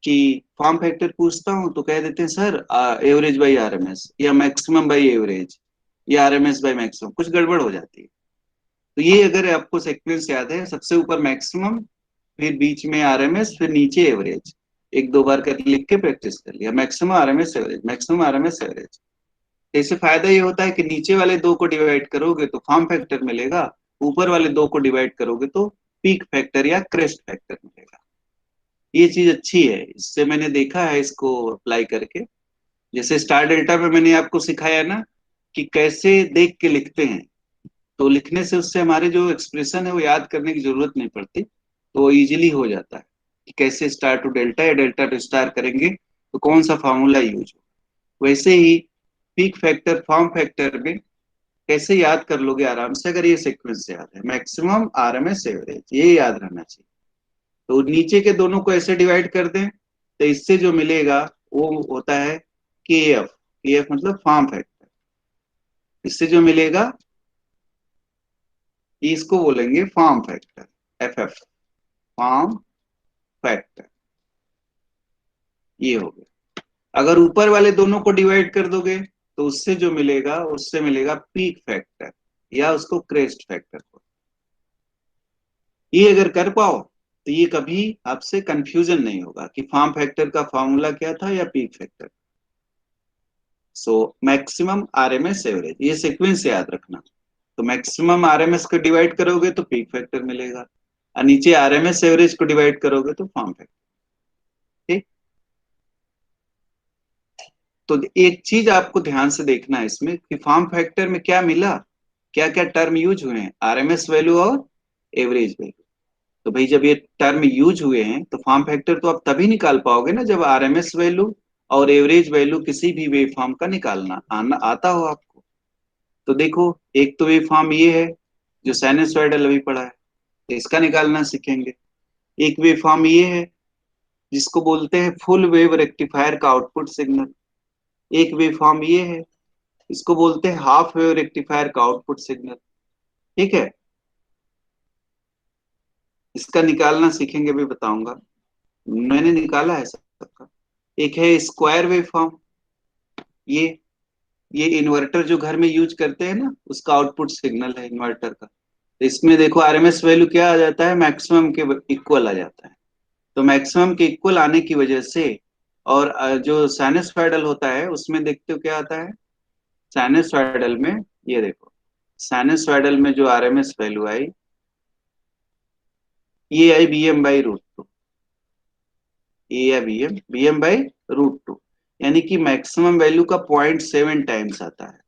कि फॉर्म फैक्टर पूछता हूँ तो कह देते हैं सर एवरेज बाई आरएमएस या मैक्सिमम बाई एवरेज या आरएमएस बाई मैक्सिमम, कुछ गड़बड़ हो जाती है। तो ये अगर आपको सीक्वेंस याद है, सबसे ऊपर मैक्सिमम, फिर बीच में आरएमएस, फिर नीचे एवरेज, एक दो बार कर लिख के प्रैक्टिस कर लिया, maximum RMS average, maximum RMS average. इससे फायदा ये होता है कि नीचे वाले दो को डिवाइड करोगे तो फॉर्म फैक्टर मिलेगा, ऊपर वाले दो को डिवाइड करोगे तो पीक फैक्टर या क्रेस्ट फैक्टर मिलेगा। ये चीज अच्छी है, इससे मैंने देखा है इसको अप्लाई करके। जैसे स्टार डेल्टा में मैंने आपको सिखाया ना कि कैसे देख के लिखते हैं, तो लिखने से उससे हमारे जो एक्सप्रेशन है वो याद करने की जरूरत नहीं पड़ती, तो वो इजीली हो जाता है कि कैसे स्टार टू डेल्टा या डेल्टा टू स्टार करेंगे तो कौन सा फॉर्मूला यूज हो। वैसे ही पीक फैक्टर फॉर्म फैक्टर में कैसे याद कर लोगे आराम से, अगर ये सीक्वेंस याद है मैक्सिमम आरएमएस एवरेज, ये याद रहना चाहिए। तो नीचे के दोनों को ऐसे डिवाइड कर दें तो इससे जो मिलेगा वो होता है केएफ। केएफ मतलब फॉर्म फैक्टर। इससे जो मिलेगा इसको बोलेंगे form factor, F form factor. ये हो गया। अगर ऊपर वाले दोनों को डिवाइड कर दोगे तो उससे जो मिलेगा उससे मिलेगा पीक फैक्टर या उसको क्रेस्ट फैक्टर। ये अगर कर पाओ तो ये कभी आपसे कंफ्यूजन नहीं होगा कि फॉर्म फैक्टर का फॉर्मूला क्या था या peak factor. So maximum RMS average, ये सीक्वेंस याद रखना। तो मैक्सिमम आरएमएस को डिवाइड करोगे तो पीक फैक्टर मिलेगा, और नीचे आरएमएस एवरेज को डिवाइड करोगे तो फॉर्म फैक्टर। ठीक। तो एक चीज आपको ध्यान से देखना है इसमें कि फॉर्म फैक्टर में क्या मिला, क्या क्या टर्म यूज हुए हैं, आरएमएस वैल्यू और एवरेज वैल्यू। तो भाई जब ये टर्म यूज हुए हैं तो फॉर्म फैक्टर तो आप तभी निकाल पाओगे ना जब आरएमएस वैल्यू और एवरेज वैल्यू किसी भी वेव फॉर्म का निकालना आना आता हो आपको। तो देखो, एक तो वेव फॉर्म ये है जो साइनसॉइडल अभी पढ़ा है, तो इसका निकालना सीखेंगे। एक वेव फॉर्म ये है जिसको बोलते हैं फुल वेव रेक्टिफायर का आउटपुट सिग्नल। एक वेव फॉर्म ये है इसको बोलते हैं हाफ वेव रेक्टिफायर का आउटपुट सिग्नल। ठीक है, इसका निकालना सीखेंगे, भी बताऊंगा। मैंने निकाला है सबका। एक है स्क्वायर वेव फॉर्म, ये ये इन्वर्टर जो घर में यूज करते हैं ना उसका आउटपुट सिग्नल है इन्वर्टर का। तो इसमें देखो आरएमएस वैल्यू क्या आ जाता है, मैक्सिमम के इक्वल आ जाता है। तो मैक्सिमम के इक्वल आने की वजह से, और जो साइनसॉइडल होता है उसमें देखते हो क्या आता है, साइनसॉइडल में, ये देखो साइनसॉइडल में जो आरएमएस वैल्यू आई, ये आई Vm/√2। ए या Vm/√2, यानी कि मैक्सिमम वैल्यू का 0.7 टाइम्स आता है।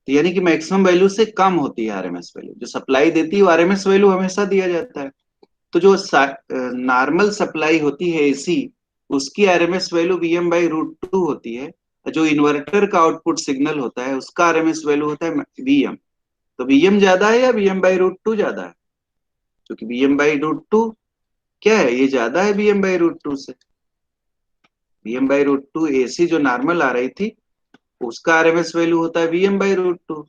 तो यानी कि मैक्सिमम वैल्यू से कम होती है आरएमएस वैल्यू, जो सप्लाई देती है वो आरएमएस वैल्यू हमेशा दिया जाता है। तो जो नॉर्मल सप्लाई होती है एसी, उसकी आरएमएस वैल्यू Vm/√2 होती है। जो इन्वर्टर का आउटपुट सिग्नल होता है उसका आरएमएस वैल्यू होता है Vm। तो Vm ज्यादा है या Vm/√2 ज्यादा है? क्योंकि Vm/√2 क्या है, ये ज्यादा है Vm/√2 से। Vm/√2 एसी जो नॉर्मल आ रही थी उसका आरएमएस वैल्यू होता है Vm/√2।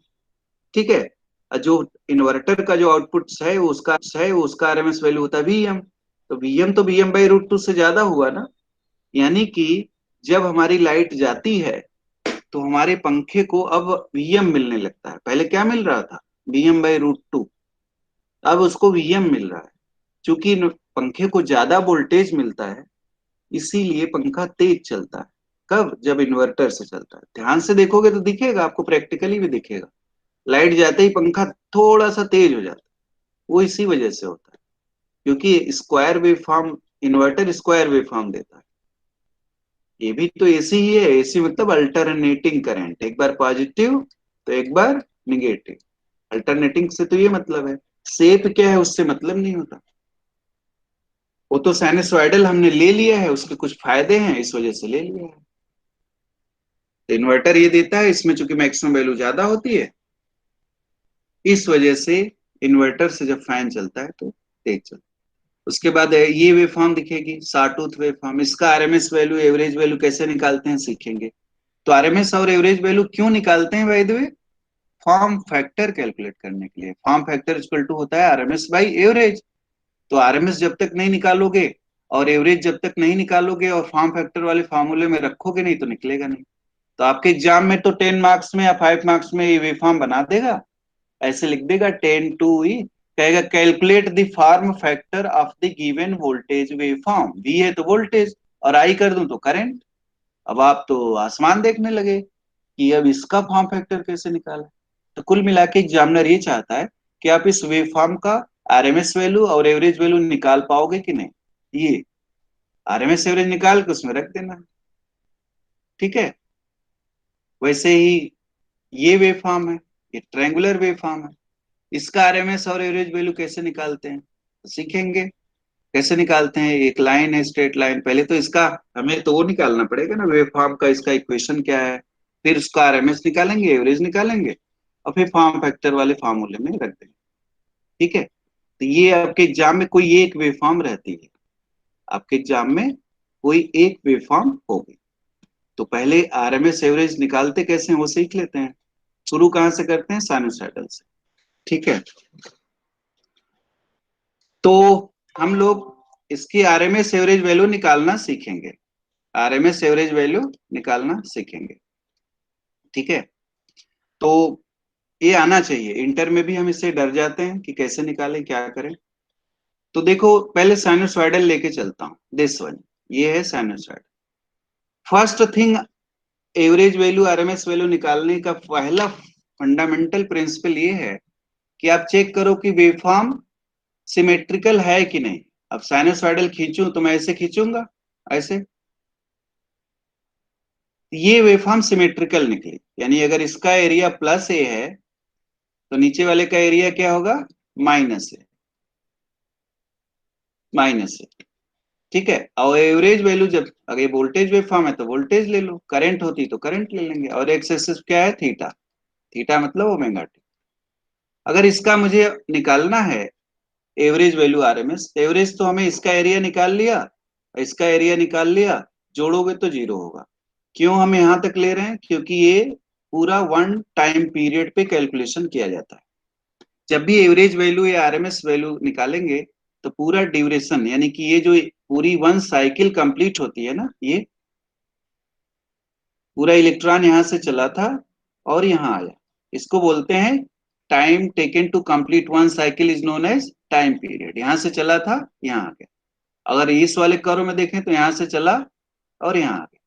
ठीक है, और जो इन्वर्टर का जो आउटपुट है उसका आरएमएस वैल्यू होता है Vm। तो Vm/√2 से ज्यादा हुआ ना। यानी कि जब हमारी लाइट जाती है तो हमारे पंखे को अब Vm मिलने लगता है। पहले क्या मिल रहा था, Vm/√2। अब उसको Vm मिल रहा है। चूंकि पंखे को ज्यादा वोल्टेज मिलता है इसीलिए पंखा तेज चलता है। कब, जब इन्वर्टर से चलता है। ध्यान से देखोगे तो दिखेगा आपको, प्रैक्टिकली भी दिखेगा। लाइट जाते ही पंखा थोड़ा सा तेज हो जाता है, वो इसी वजह से होता है क्योंकि square wave form, inverter square wave form देता है। ये भी तो एसी ही है। एसी मतलब अल्टरनेटिंग करंट, एक बार पॉजिटिव तो एक बार निगेटिव। अल्टरनेटिंग से तो ये मतलब है, शेप क्या है उससे मतलब नहीं होता। वो तो साइनसॉइडल हमने ले लिया है, उसके कुछ फायदे हैं इस वजह से ले लिया है। तो इन्वर्टर ये देता है, इसमें चूंकि मैक्सिमम वैल्यू ज्यादा होती है इस वजह से इन्वर्टर से जब फैन चलता है तो तेज चलता है। उसके बाद ये वेव फॉर्म दिखेगी, साटूथ वेव फॉर्म। इसका आरएमएस वैल्यू एवरेज वैल्यू कैसे निकालते हैं सीखेंगे। तो आरएमएस और एवरेज वैल्यू क्यों निकालते हैं by the way, form factor calculate करने के लिए। फॉर्म फैक्टर इक्वल टू होता है आरएमएस बाई एवरेज। तो आरएमएस जब तक नहीं निकालोगे और एवरेज जब तक नहीं निकालोगे और फॉर्म फैक्टर वाले फॉर्मूले में रखोगे नहीं तो निकलेगा नहीं। तो आपके एग्जाम में तो 10 मार्क्स में या 5 मार्क्स में ये वेव फॉर्म बना देगा, ऐसे लिख देगा 10(2)E, कहेगा calculate the form factor of the given voltage wave form. V है तो वोल्टेज और आई कर दूं तो करंट। अब आप तो आसमान देखने लगे कि अब इसका फॉर्म फैक्टर कैसे निकाला। तो कुल मिला के एग्जामिनर ये चाहता है कि आप इस वेव फॉर्म का आरएमएस वैल्यू और एवरेज वैल्यू निकाल पाओगे कि नहीं। ये आरएमएस एवरेज निकाल के उसमें रख देना। ठीक है, वैसे ही ये वेव फॉर्म है, ये ट्रायंगुलर वेव फॉर्म है। इसका आरएमएस और एवरेज वैल्यू कैसे निकालते हैं तो सीखेंगे। कैसे निकालते हैं, एक लाइन है स्ट्रेट लाइन, पहले तो इसका हमें तो वो निकालना पड़ेगा ना वेव फॉर्म का, इसका इक्वेशन क्या है। फिर उसका आरएमएस निकालेंगे, एवरेज निकालेंगे, और फिर फॉर्म फैक्टर वाले फार्मूले में रख देंगे। ठीक है, तो ये आपके एग्जाम में कोई एक वेव फॉर्म रहती है, आपके एग्जाम में कोई एक वेव फॉर्म होगी। तो पहले आरएमएस एवरेज निकालते कैसे हैं वो सीख लेते हैं। शुरू कहाँ से करते हैं, साइनसॉइडल से। ठीक है, तो हम लोग इसकी आरएमएस एवरेज वैल्यू निकालना सीखेंगे, आरएमएस एवरेज वैल्यू निकालना सीखेंगे। ठीक है, तो ये आना चाहिए। इंटर में भी हम इससे डर जाते हैं कि कैसे निकालें, क्या करें। तो देखो पहले साइनोसॉइडल लेके चलता हूं, दिस वन, ये है sinusoid. First thing, average value RMS value निकालने का पहला फंडामेंटल प्रिंसिपल ये है कि आप चेक करो कि वेवफॉर्म सिमेट्रिकल है कि नहीं। अब साइनोसॉइडल खींचूं तो मैं ऐसे खींचूंगा, ऐसे, ये वेवफॉर्म सिमेट्रिकल निकली, यानी अगर इसका एरिया प्लस ए है तो नीचे वाले का एरिया क्या होगा, माइनस ए, माइनस ए। ठीक है, और एवरेज वैल्यू जब, अगर वोल्टेज वेवफॉर्म है तो वोल्टेज ले लो, करंट होती तो करंट ले लेंगे, और एक्स एक्सिस क्या है, थीटा, थीटा मतलब ओमेगा टी। अगर इसका मुझे निकालना है एवरेज वैल्यू आरएमएस, एवरेज तो हमें इसका एरिया निकाल लिया, इसका एरिया निकाल लिया, जोड़ोगे तो जीरो होगा। क्यों हम यहां तक ले रहे हैं, क्योंकि ये पूरा वन टाइम पीरियड पे कैलकुलेशन किया जाता है। जब भी एवरेज वैल्यू या आरएमएस वैल्यू निकालेंगे तो पूरा ड्यूरेशन, यानी कि ये जो पूरी वन साइकिल कंप्लीट होती है ना, ये पूरा इलेक्ट्रॉन यहां से चला था और यहां आया, इसको बोलते हैं time taken to complete one cycle is known as time period. यहां से चला था, यहां आ गया। अगर इस वाले कर्व में देखें तो यहां से चला और यहां आ गया।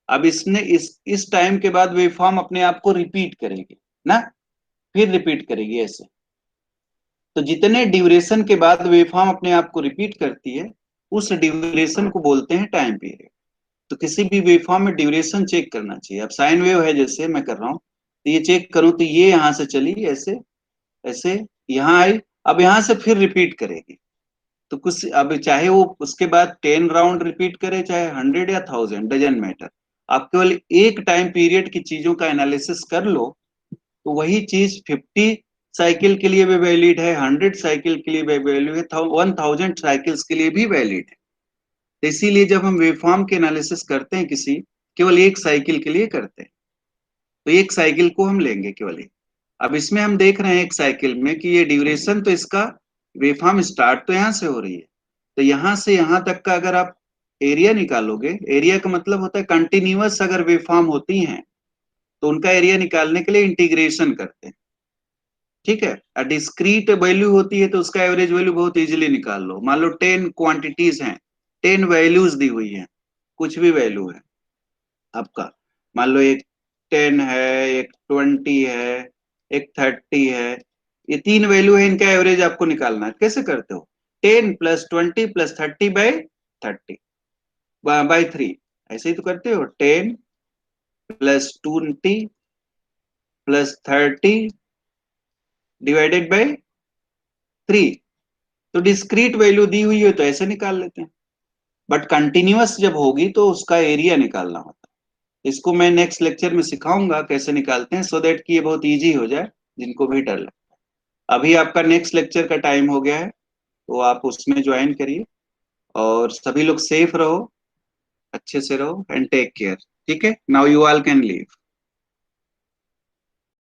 अब इसने इस टाइम के बाद वेवफॉर्म अपने आप को रिपीट करेगी ना, फिर रिपीट करेगी ऐसे। तो जितने ड्यूरेशन के बाद वेवफॉर्म अपने आप को रिपीट करती है, उस ड्यूरेशन को बोलते हैं टाइम पीरियड। तो किसी भी वेवफॉर्म में ड्यूरेशन चेक करना चाहिए। अब साइन वेव है, जैसे मैं कर रहा हूं, तो ये चेक करूं तो ये यहां से चली ऐसे, ऐसे यहां आई, अब यहां से फिर रिपीट करेगी। तो कुछ, अब चाहे वो उसके बाद 10 राउंड रिपीट करे, चाहे 100 या 1000, डजेंट मैटर। आप केवल एक टाइम पीरियड की चीजों का एनालिसिस कर लो, तो वही चीज 50 साइकिल के लिए भी वैलिड है, 100 साइकिल के लिए भी वैलिड है, 1000 साइकिल्स के लिए भी वैलिड है। तो इसीलिए जब हम वेवफॉर्म के एनालिसिस करते हैं किसी, केवल एक साइकिल के लिए करते हैं, तो एक साइकिल को हम लेंगे केवल एक। अब इसमें हम देख रहे हैं एक साइकिल में कि ये ड्यूरेशन तो इसका, वेवफॉर्म स्टार्ट तो यहां से हो रही है, तो यहां से यहां तक का अगर आप एरिया निकालोगे, एरिया का मतलब होता है कंटिन्यूअस अगर वेवफॉर्म होती हैं तो उनका एरिया निकालने के लिए इंटीग्रेशन करते हैं। ठीक है, डिस्क्रीट वैल्यू होती है तो उसका एवरेज वैल्यू बहुत इजीली निकाल लो। मान लो 10 क्वांटिटीज हैं, 10 वैल्यूज दी हुई हैं, कुछ भी वैल्यू है आपका, मान लो एक 10 है, एक 20 है, एक 30 है, ये 3 वैल्यू है, इनका एवरेज आपको निकालना है। कैसे करते हो, 10 + 20 + 30/30, बाई 3, ऐसे ही तो करते हो। 10 + 20 + 30 डिवाइडेड बाई 3। तो डिस्क्रीट वैल्यू दी हुई है तो ऐसे निकाल लेते हैं, बट कंटिन्यूअस जब होगी तो उसका एरिया निकालना होता है। इसको मैं नेक्स्ट लेक्चर में सिखाऊंगा कैसे निकालते हैं, सो दैट कि ये बहुत इजी हो जाए जिनको भी डर लगे। अभी आपका नेक्स्ट लेक्चर का टाइम हो गया है, तो आप उसमें ज्वाइन करिए, और सभी लोग सेफ रहो, अच्छे से रहो, एंड टेक केयर। ठीक है, now you all can leave.